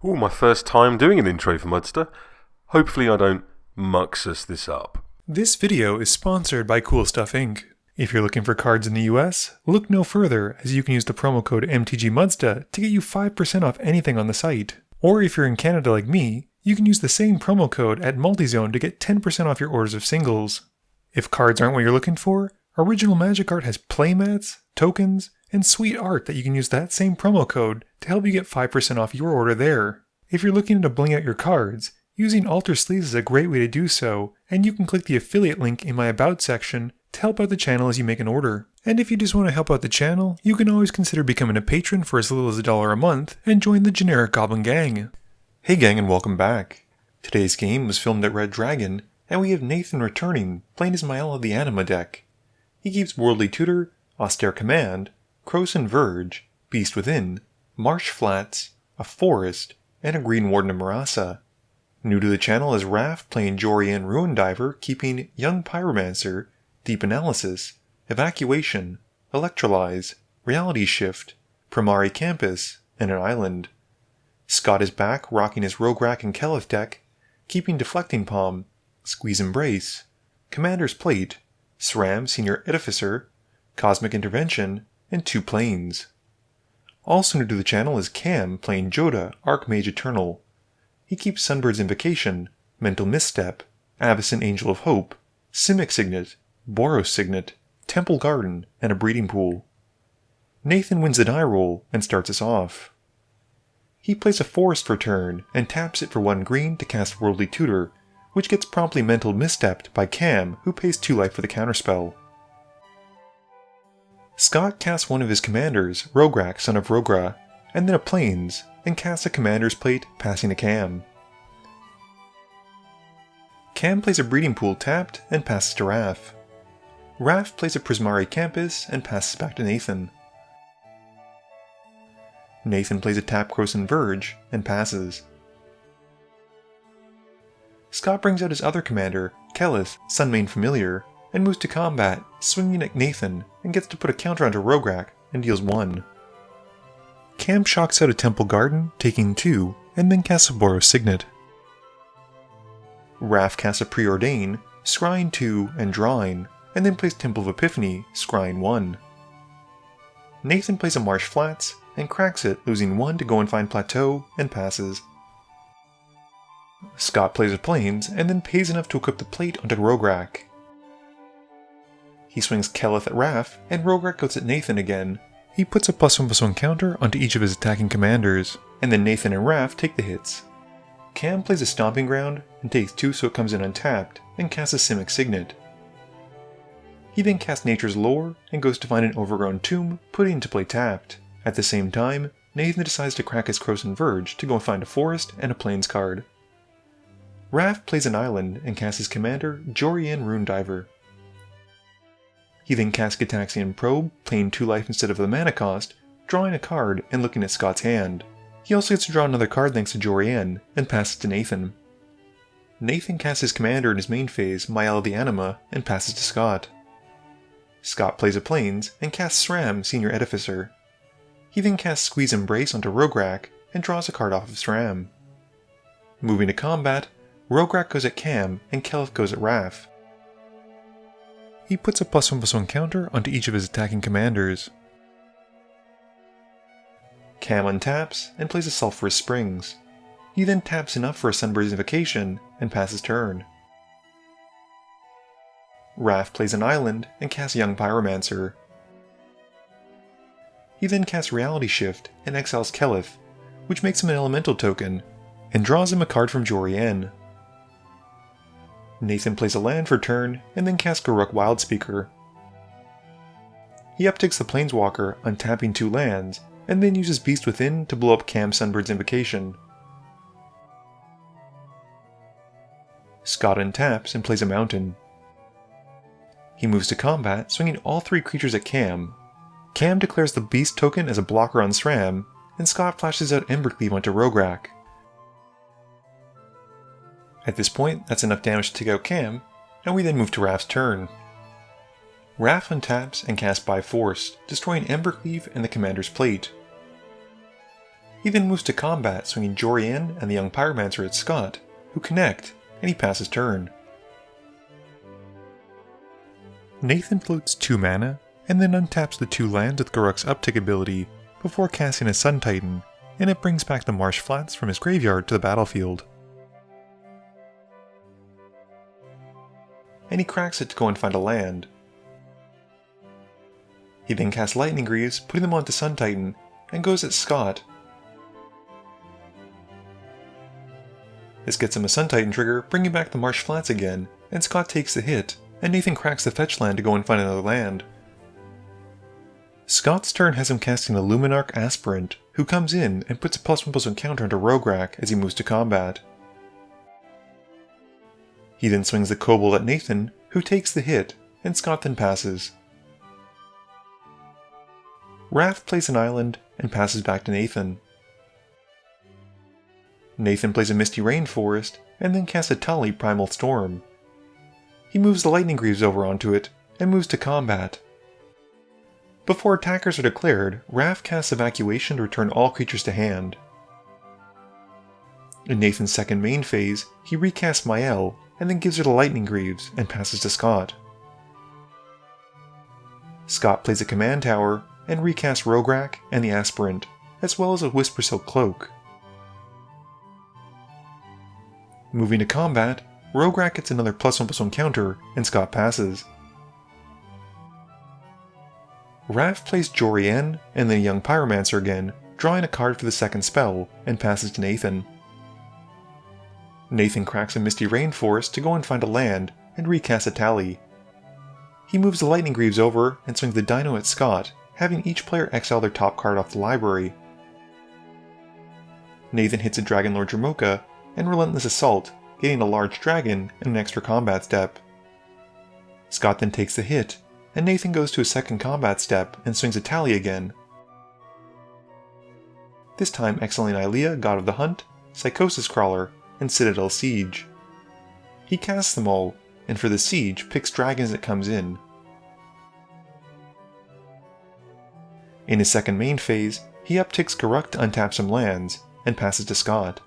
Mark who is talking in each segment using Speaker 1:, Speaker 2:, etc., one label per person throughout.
Speaker 1: Oh, my first time doing an intro for Mudster. Hopefully I don't muxus this up.
Speaker 2: This video is sponsored by Cool Stuff Inc. If you're looking for cards in the US, look no further as you can use the promo code MTGMudsta to get you 5% off anything on the site. Or if you're in Canada like me, you can use the same promo code at Multizone to get 10% off your orders of singles. If cards aren't what you're looking for, Original Magic Art has playmats, tokens, and sweet art that you can use that same promo code to help you get 5% off your order there. If you're looking to bling out your cards, using Alter Sleeves is a great way to do so, and you can click the affiliate link in my About section to help out the channel as you make an order. And if you just want to help out the channel, you can always consider becoming a patron for as little as $1 a month and join the generic Goblin Gang. Hey gang, and welcome back. Today's game was filmed at Red Dragon, and we have Nathan returning, playing as Mayael of the Anima deck. He keeps Worldly Tutor, Austere Command, Krosan Verge, Beast Within, Marsh Flats, a Forest, and a Green Warden of Marasa. New to the channel is Raph playing Jori and Ruin Diver, keeping Young Pyromancer, Deep Analysis, Evacuation, Electrolyze, Reality Shift, Primari Campus, and an Island. Scott is back rocking his Rograkh and Keleth deck, keeping Deflecting Palm, Squeeze Embrace, Commander's Plate, SRAM Senior Edificer, Cosmic Intervention, and 2 Planes. Also new to the channel is Cam playing Jodah, Archmage Eternal. He keeps Sunbird's Invocation, Mental Misstep, Avacyn Angel of Hope, Simic Signet, Boros Signet, Temple Garden, and a Breeding Pool. Nathan wins the die roll and starts us off. He plays a Forest for turn and taps it for 1 green to cast Worldly Tutor, which gets promptly Mental Misstepped by Cam, who pays 2 life for the counterspell. Scott casts one of his commanders, Rograkh, son of Rograkh, and then a Plains, and casts a Commander's Plate, passing to Cam. Cam plays a Breeding Pool tapped and passes to Raph. Raph plays a Prismari Campus and passes back to Nathan. Nathan plays a tap Krosan Verge and passes. Scott brings out his other commander, Keleth, Sunmane Familiar, and moves to combat, swinging at Nathan, and gets to put a counter onto Rograkh and deals 1. Cam shocks out a Temple Garden, taking 2, and then casts a Boros Signet. Raph casts a Preordain, scrying 2 and drawing, and then plays Temple of Epiphany, scrying 1. Nathan plays a Marsh Flats, and cracks it, losing 1 to go and find Plateau, and passes. Scott plays a Plains, and then pays enough to equip the plate onto Rograkh. He swings Keleth at Raph, and Rograkh goes at Nathan again. He puts a +1/+1 counter onto each of his attacking commanders, and then Nathan and Raph take the hits. Cam plays a Stomping Ground, and takes 2 so it comes in untapped, and casts a Simic Signet. He then casts Nature's Lore, and goes to find an overgrown tomb, putting into play tapped. At the same time, Nathan decides to crack his Krosan Verge to go and find a Forest and a Plains card. Raph plays an Island, and casts his commander, Jori and Ruin Diver. He then casts Gitaxian Probe, playing 2 life instead of the mana cost, drawing a card and looking at Scott's hand. He also gets to draw another card thanks to Jorian, and passes to Nathan. Nathan casts his commander in his main phase, Mayael of the Anima, and passes to Scott. Scott plays a Plains, and casts SRAM Senior Edificer. He then casts Squeeze Embrace onto Rograkh, and draws a card off of SRAM. Moving to combat, Rograkh goes at Cam, and Keleth goes at Raph. He puts a +1/+1 counter onto each of his attacking commanders. Cam untaps and plays a Sulphurous Springs. He then taps enough for a Sunbird's Invocation and passes turn. Raph plays an Island and casts Young Pyromancer. He then casts Reality Shift and exiles Keleth, which makes him an Elemental token, and draws him a card from Jorian. Nathan plays a land for turn, and then casts Garruk Wildspeaker. He upticks the Planeswalker, untapping 2 lands, and then uses Beast Within to blow up Cam Sunbird's Invocation. Scott untaps and plays a Mountain. He moves to combat, swinging all 3 creatures at Cam. Cam declares the Beast token as a blocker on SRAM, and Scott flashes out Embercleave onto Rograkh. At this point, that's enough damage to take out Cam, and we then move to Raph's turn. Raph untaps and casts By Force, destroying Embercleave and the Commander's Plate. He then moves to combat, swinging Jori and the young pyromancer at Scott, who connect, and he passes turn. Nathan floats 2 mana, and then untaps the 2 lands with Gorakh's uptick ability before casting a Sun Titan, and it brings back the Marsh Flats from his graveyard to the battlefield. And he cracks it to go and find a land. He then casts Lightning Greaves, putting them onto Sun Titan, and goes at Scott. This gets him a Sun Titan trigger, bringing back the Marsh Flats again, and Scott takes the hit, and Nathan cracks the fetch land to go and find another land. Scott's turn has him casting a Luminarch Aspirant, who comes in and puts a +1/+1 counter onto Rograkh as he moves to combat. He then swings the Kobold at Nathan, who takes the hit, and Scott then passes. Raph plays an island and passes back to Nathan. Nathan plays a Misty Rainforest and then casts a Tali Primal Storm. He moves the Lightning Greaves over onto it and moves to combat. Before attackers are declared, Raph casts Evacuation to return all creatures to hand. In Nathan's second main phase, he recasts Mayael and then gives her the Lightning Greaves and passes to Scott. Scott plays a Command Tower and recasts Rograkh and the Aspirant, as well as a Whispersilk Cloak. Moving to combat, Rograkh gets another +1/+1 counter, and Scott passes. Raph plays Jori and then a young Pyromancer again, drawing a card for the second spell, and passes to Nathan. Nathan cracks a Misty Rainforest to go and find a land, and recasts a Tali. He moves the Lightning Greaves over and swings the Dino at Scott, having each player exile their top card off the library. Nathan hits a Dragonlord Dromoka and Relentless Assault, getting a large dragon and an extra combat step. Scott then takes the hit, and Nathan goes to a second combat step and swings a Tali again. This time exiling Ilea, God of the Hunt, Psychosis Crawler, and Citadel Siege. He casts them all, and for the siege picks dragons that comes in. In his second main phase, he upticks Gorakh to untap some lands, and passes to Scott.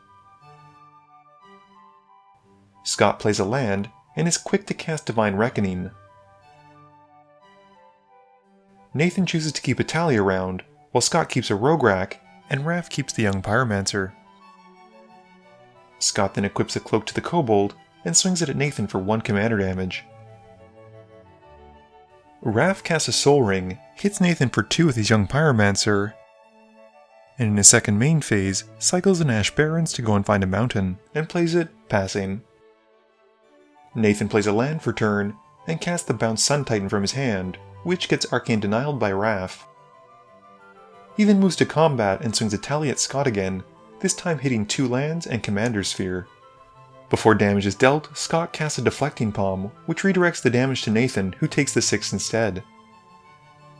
Speaker 2: Scott plays a land, and is quick to cast Divine Reckoning. Nathan chooses to keep a Tali around, while Scott keeps a Rograkh, and Raph keeps the young Pyromancer. Scott then equips a Cloak to the Kobold, and swings it at Nathan for 1 commander damage. Raph casts a Soul Ring, hits Nathan for 2 with his young Pyromancer, and in his second main phase, cycles an Ash Barrens to go and find a mountain, and plays it, passing. Nathan plays a land for turn, and casts the Bounce Sun Titan from his hand, which gets Arcane Denialed by Raph. He then moves to combat and swings a Tali at Scott again, this time hitting 2 lands and Commander Sphere. Before damage is dealt, Scott casts a Deflecting Palm, which redirects the damage to Nathan, who takes the 6 instead.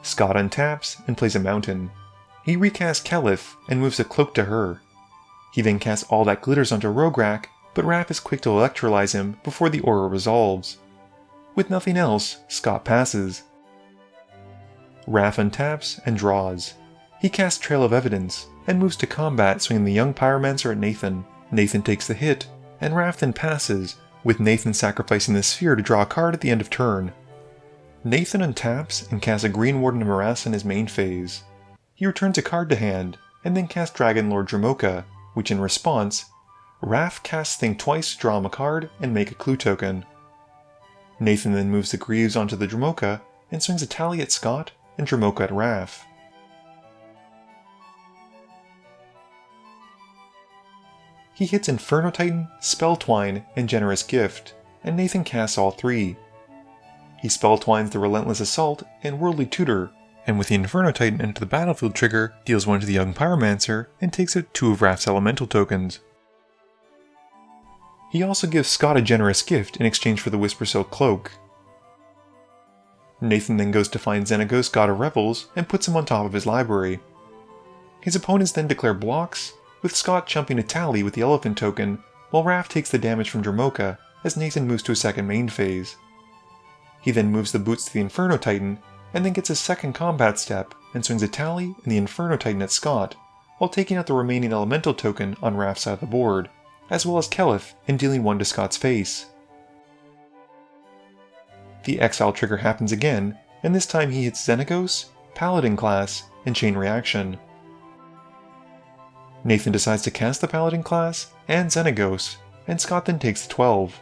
Speaker 2: Scott untaps and plays a mountain. He recasts Keleth and moves a Cloak to her. He then casts All That Glitters onto Rograkh, but Raph is quick to electrolyze him before the aura resolves. With nothing else, Scott passes. Raph untaps and draws. He casts Trail of Evidence, and moves to combat swinging the young Pyromancer at Nathan. Nathan takes the hit, and Raph then passes, with Nathan sacrificing the sphere to draw a card at the end of turn. Nathan untaps and casts a Green Warden of Morass in his main phase. He returns a card to hand, and then casts Dragonlord Dromoka, which in response, Raph casts Thing twice to draw him a card and make a clue token. Nathan then moves the Greaves onto the Dromoka, and swings a Tali at Scott and Dromoka at Raph. He hits Inferno Titan, Spell Twine, and Generous Gift, and Nathan casts all 3. He Spell Twines the Relentless Assault and Worldly Tutor, and with the Inferno Titan into the battlefield trigger, deals 1 to the young Pyromancer and takes out 2 of Raph's elemental tokens. He also gives Scott a Generous Gift in exchange for the Whispersilk Cloak. Nathan then goes to find Xenagos, God of Revels, and puts him on top of his library. His opponents then declare blocks, with Scott jumping a Tali with the Elephant token, while Raph takes the damage from Dromoka as Nathan moves to a second main phase. He then moves the boots to the Inferno Titan, and then gets a second combat step and swings a Tali and the Inferno Titan at Scott, while taking out the remaining elemental token on Raph's side of the board, as well as Keleth and dealing 1 to Scott's face. The exile trigger happens again, and this time he hits Xenagos, Paladin class, and Chain Reaction. Nathan decides to cast the Paladin class and Xenagos, and Scott then takes the 12.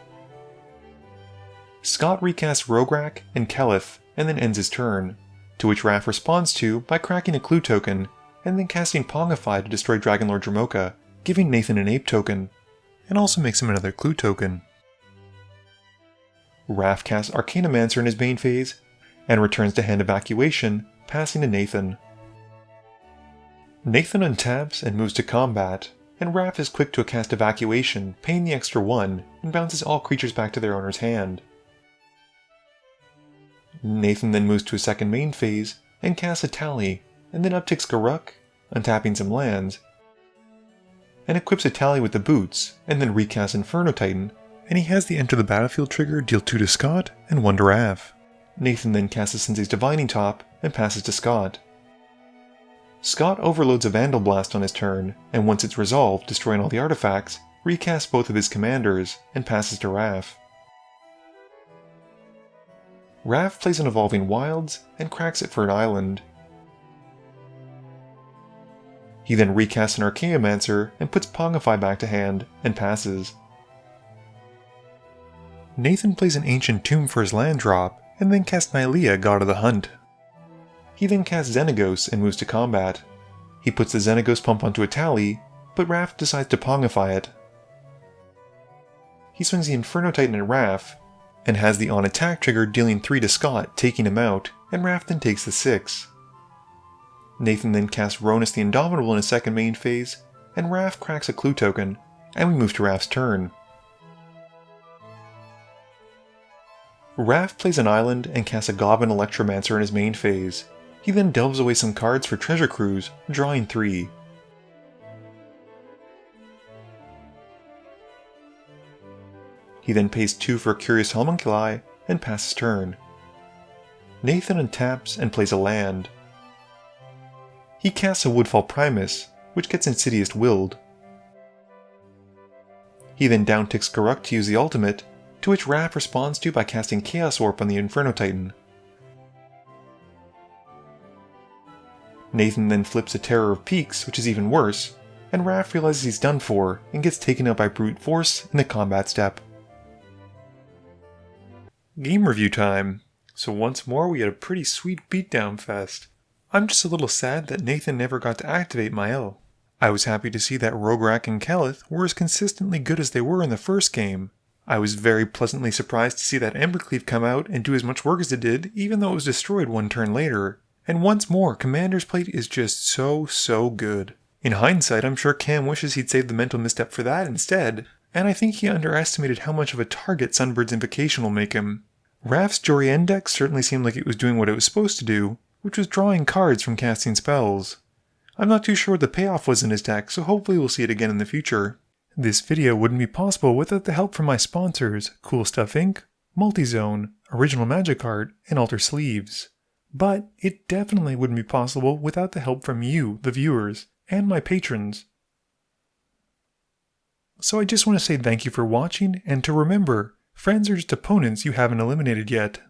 Speaker 2: Scott recasts Rograkh and Keleth and then ends his turn, to which Raph responds to by cracking a clue token and then casting Pongify to destroy Dragonlord Dromoka, giving Nathan an ape token, and also makes him another clue token. Raph casts Arcanomancer in his main phase, and returns to hand Evacuation, passing to Nathan. Nathan untaps and moves to combat, and Raph is quick to cast Evacuation, paying the extra 1, and bounces all creatures back to their owner's hand. Nathan then moves to a second main phase, and casts a Tally, and then upticks Garruk, untapping some lands, and equips a Tally with the boots, and then recasts Inferno Titan, and he has the Enter the Battlefield trigger deal 2 to Scott and 1 to Raph. Nathan then casts a Sensei's Divining Top and passes to Scott. Scott overloads a Vandal Blast on his turn, and once it's resolved, destroying all the artifacts, recasts both of his commanders and passes to Raph. Raph plays an Evolving Wilds and cracks it for an island. He then recasts an Archaeomancer and puts Pongify back to hand and passes. Nathan plays an Ancient Tomb for his land drop, and then casts Nylea, God of the Hunt. He then casts Xenagos and moves to combat. He puts the Xenagos pump onto a Tally, but Raph decides to Pongify it. He swings the Inferno Titan at Raph, and has the on attack trigger dealing 3 to Scott, taking him out, and Raph then takes the 6. Nathan then casts Ronus the Indomitable in his second main phase, and Raph cracks a clue token, and we move to Raph's turn. Raph plays an island and casts a Goblin Electromancer in his main phase. He then delves away some cards for Treasure Cruise, drawing 3. He then pays 2 for Curious Homunculi and passes turn. Nathan untaps and plays a land. He casts a Woodfall Primus, which gets Insidious Willed. He then downticks Garruk to use the ultimate, to which Raph responds to by casting Chaos Warp on the Inferno Titan. Nathan then flips a Terror of Peaks, which is even worse, and Raph realizes he's done for and gets taken out by Brute Force in the combat step. Game review time. So once more we had a pretty sweet beatdown fest. I'm just a little sad that Nathan never got to activate Mayael. I was happy to see that Rograkh and Keleth were as consistently good as they were in the first game. I was very pleasantly surprised to see that Embercleave come out and do as much work as it did, even though it was destroyed 1 turn later. And once more, Commander's Plate is just so good. In hindsight, I'm sure Cam wishes he'd saved the Mental Misstep for that instead, and I think he underestimated how much of a target Sunbird's Invocation will make him. Raph's Jori Index certainly seemed like it was doing what it was supposed to do, which was drawing cards from casting spells. I'm not too sure what the payoff was in his deck, so hopefully we'll see it again in the future. This video wouldn't be possible without the help from my sponsors, Cool Stuff Inc., Multizone, Original Magic Art, and Alter Sleeves. But it definitely wouldn't be possible without the help from you, the viewers, and my patrons. So I just want to say thank you for watching, and to remember, friends are just opponents you haven't eliminated yet.